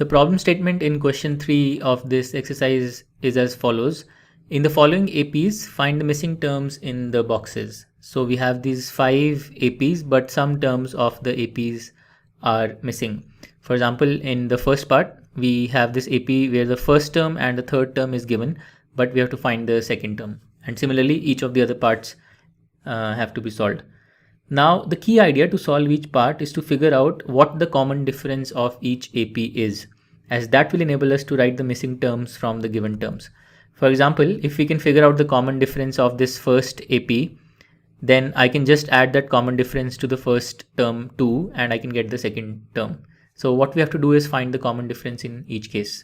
The problem statement in question 3 of this exercise is as follows. In the following APs, find the missing terms in the boxes. So we have these 5 APs, but some terms of the APs are missing. For example, in the first part, we have this AP where the first term and the third term is given, but we have to find the second term. And similarly, each of the other parts have to be solved. Now, the key idea to solve each part is to figure out what the common difference of each AP is, as that will enable us to write the missing terms from the given terms. For example, if we can figure out the common difference of this first AP, then I can just add that common difference to the first term 2 and I can get the second term. So what we have to do is find the common difference in each case.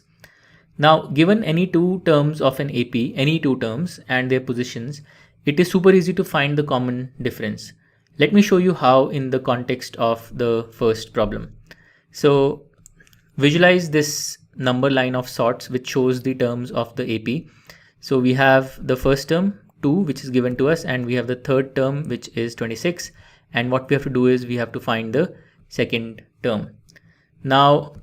Now, given any two terms of an AP, any two terms and their positions, it is super easy to find the common difference. Let me show you how in the context of the first problem. So visualize this number line of sorts which shows the terms of the AP. So we have the first term 2 which is given to us, and we have the third term which is 26, and what we have to do is we have to find the second term. Now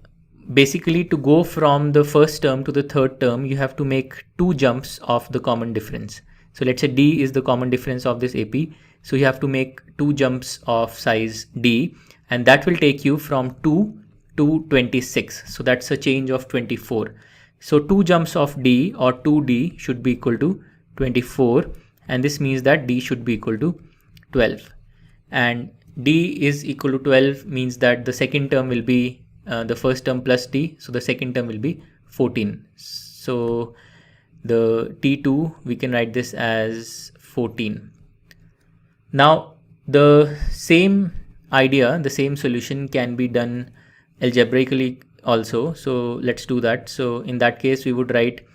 basically, to go from the first term to the third term, you have to make two jumps of the common difference. So let's say D is the common difference of this AP. So you have to make two jumps of size D, and that will take you from 2 to 26. So that's a change of 24. So two jumps of D or 2D should be equal to 24, and this means that D should be equal to 12. And D is equal to 12 means that the second term will be the first term plus D. So the second term will be 14. So the T2, we can write this as 14. Now the same idea, the same solution can be done algebraically also. So let's do that. So in that case, we would write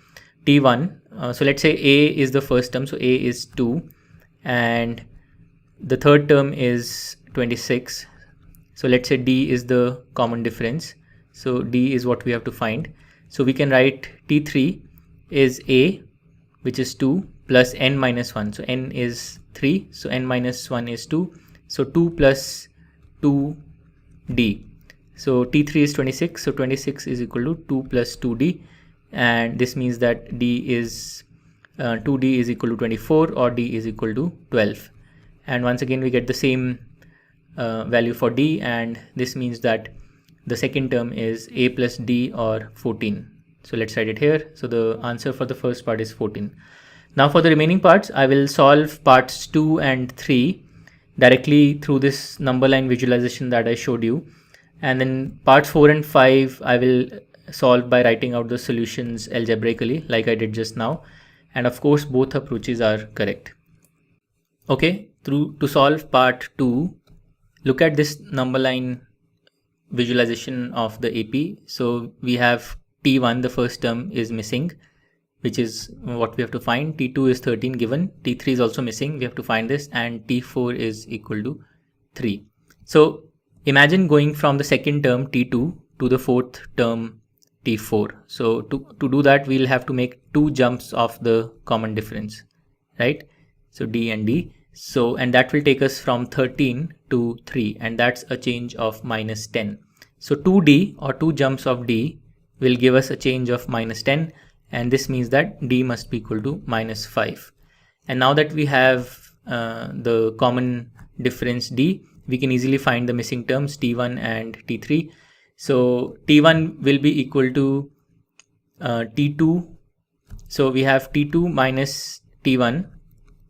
T1. So let's say A is the first term. So A is 2 and the third term is 26. So let's say D is the common difference. So D is what we have to find. So we can write T3 is A, which is 2 plus n minus 1. So n is 3. So n minus 1 is 2. So 2 plus 2D. So T3 is 26. So 26 is equal to 2 plus 2D. And this means that D is 2D is equal to 24 or D is equal to 12. And once again, we get the same value for D, and this means that the second term is A plus D or 14. So let's write it here. So the answer for the first part is 14. Now for the remaining parts, I will solve parts 2 and 3 directly through this number line visualization that I showed you. And then parts 4 and 5, I will solve by writing out the solutions algebraically like I did just now. And of course, both approaches are correct. Okay, to solve part 2, look at this number line visualization of the AP. So we have T1, the first term is missing, which is what we have to find. T2 is 13 given. T3 is also missing. We have to find this, and T4 is equal to 3. So imagine going from the second term T2 to the fourth term T4. So to do that, we'll have to make two jumps of the common difference, right? So D and D. So, and that will take us from 13 to 3, and that's a change of minus 10. So 2D or two jumps of D will give us a change of minus 10, and this means that D must be equal to minus 5. And now that we have the common difference D, we can easily find the missing terms T1 and T3. So T1 will be equal to T2. So we have T2 minus T1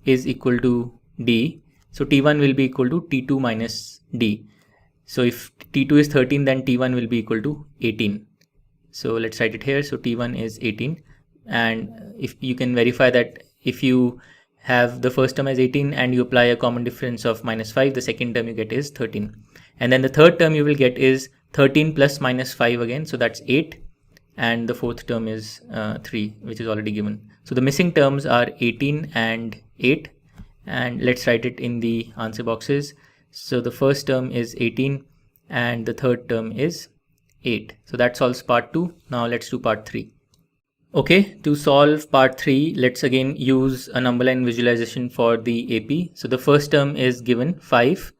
is equal to D. So T1 will be equal to T2 minus D. So if T2 is 13, then T1 will be equal to 18. So let's write it here. So T1 is 18. And if you can verify that if you have the first term as 18 and you apply a common difference of minus 5, the second term you get is 13. And then the third term you will get is 13 plus minus 5 again. So that's 8. And the fourth term is 3, which is already given. So the missing terms are 18 and 8. And let's write it in the answer boxes. So the first term is 18 and the third term is 8. So that solves part 2. Now let's do part 3. Okay, to solve part 3, let's again use a number line visualization for the AP. So the first term is given 5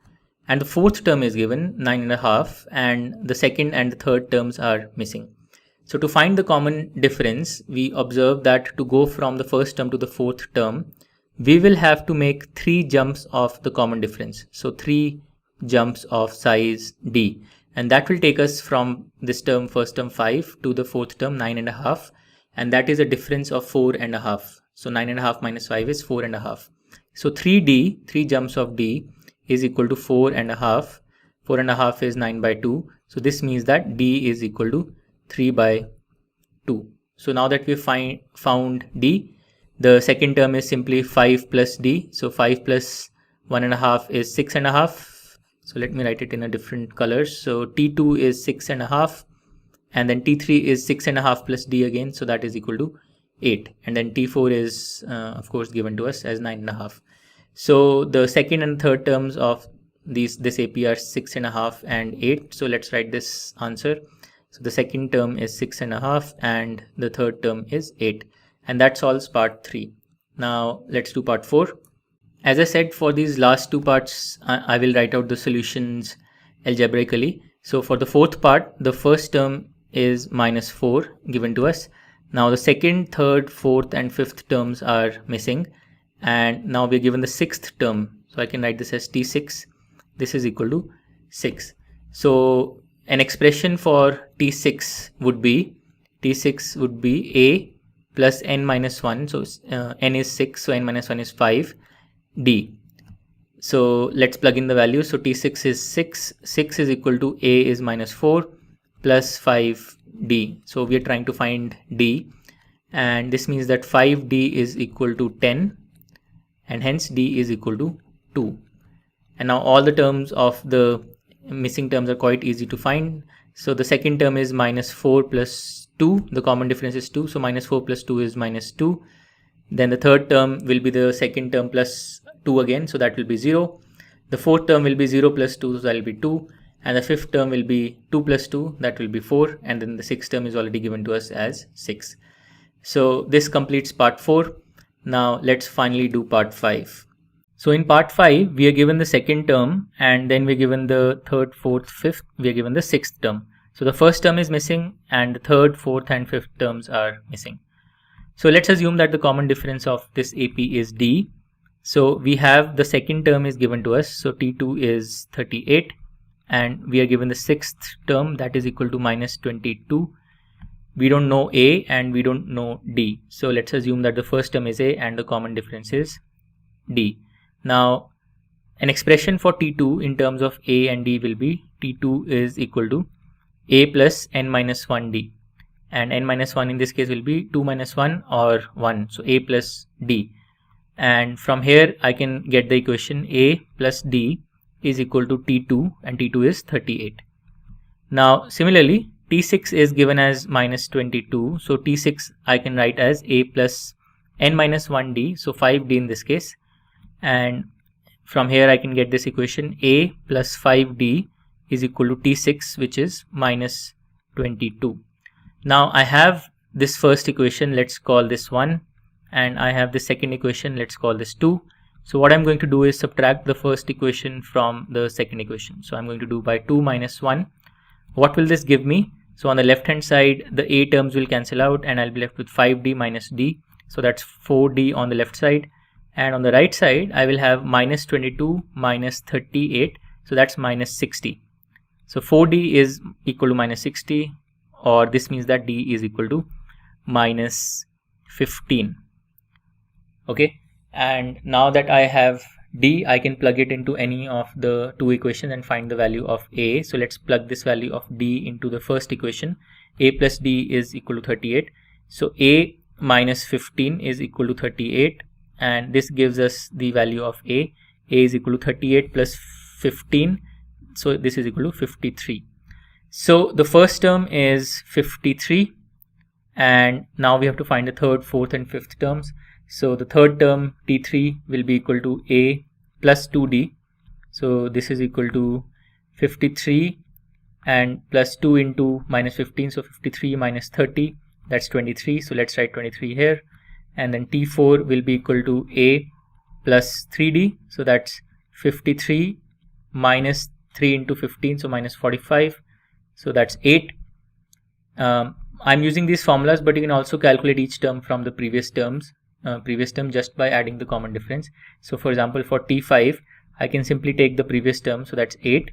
and the fourth term is given 9.5, and the second and the third terms are missing. So to find the common difference, we observe that to go from the first term to the fourth term, we will have to make 3 jumps of the common difference. So 3 jumps of size d, and that will take us from this term, first term 5, to the fourth term 9.5, and that is a difference of 4.5. So 9.5 minus 5 is 4.5. So 3d, 3 jumps of d, is equal to 4.5. 4.5 is 9 by 2. So this means that d is equal to 3 by 2. So now that we found d, the second term is simply 5 plus d. So 5 plus 1.5 is 6.5. So let me write it in a different colors. So t2 is 6.5, and then t3 is 6.5 plus d again. So that is equal to 8. And then t4 is of course given to us as 9.5. So the second and third terms of this AP are 6.5 and 8. So let's write this answer. So the second term is 6.5 and the third term is 8. And that solves part 3. Now let's do part 4. As I said, for these last 2 parts, I will write out the solutions algebraically. So for the fourth part, the first term is minus 4 given to us. Now the second, third, fourth and fifth terms are missing. And now we're given the sixth term. So I can write this as T6. This is equal to 6. So an expression for T6 would be A plus n minus 1. So n is 6, so n minus 1 is 5 d. So let's plug in the value. So T6 is 6. 6 is equal to A is minus 4 plus 5 d. So we are trying to find d, and this means that 5d is equal to 10, and hence d is equal to 2. And now all the terms of the missing terms are quite easy to find. So the second term is minus 4 plus 2. The common difference is 2. So minus 4 plus 2 is minus 2. Then the third term will be the second term plus 2 again. So that will be 0. The fourth term will be 0 plus 2. So that will be 2. And the fifth term will be 2 plus 2. That will be 4. And then the sixth term is already given to us as 6. So this completes part 4. Now let's finally do part 5. So in part 5, we are given the second term, and then we're given the third, fourth, fifth, we are given the sixth term. So the first term is missing, and the third, fourth and fifth terms are missing. So let's assume that the common difference of this AP is D. So we have the second term is given to us. So T2 is 38, and we are given the sixth term, that is equal to minus 22. We don't know A and we don't know D. So let's assume that the first term is A and the common difference is D. Now, an expression for T2 in terms of A and D will be T2 is equal to A plus n minus 1D. And n minus 1 in this case will be 2 minus 1 or 1. So A plus D. And from here I can get the equation A plus D is equal to T2, and T2 is 38. Now similarly, T6 is given as minus 22. So T6 I can write as A plus n minus 1D. So 5D in this case. And from here I can get this equation A plus 5D is equal to T6, which is minus 22. Now I have this first equation, let's call this 1, and I have the second equation, let's call this 2. So what I'm going to do is subtract the first equation from the second equation. So I'm going to do by 2 minus 1. What will this give me? So on the left hand side, the A terms will cancel out and I'll be left with 5D minus D. So that's 4D on the left side. And on the right side, I will have minus 22 minus 38. So that's minus 60. So 4D is equal to minus 60, or this means that D is equal to minus 15. Okay. And now that I have D, I can plug it into any of the two equations and find the value of A. So let's plug this value of D into the first equation. A plus D is equal to 38. So A minus 15 is equal to 38. And this gives us the value of A. A is equal to 38 plus 15. So this is equal to 53. So the first term is 53. And now we have to find the third, fourth and fifth terms. So the third term T3 will be equal to A plus 2D. So this is equal to 53 and plus 2 into minus 15. So 53 minus 30, that's 23. So let's write 23 here. And then T4 will be equal to A plus 3D. So that's 53 minus 3 into 15. So minus 45. So that's 8. I'm using these formulas, but you can also calculate each term from the previous term just by adding the common difference. So for example, for T5, I can simply take the previous term, so that's 8,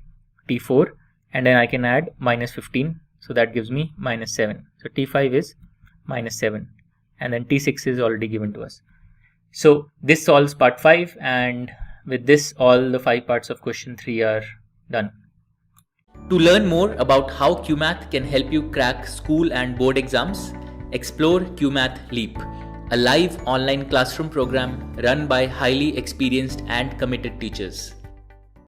T4, and then I can add minus 15, so that gives me minus 7. So T5 is minus 7, and then T6 is already given to us. So this solves part 5, and with this all the 5 parts of question 3 are done. To learn more about how Cuemath can help you crack school and board exams, explore Cuemath Leap, a live online classroom program run by highly experienced and committed teachers.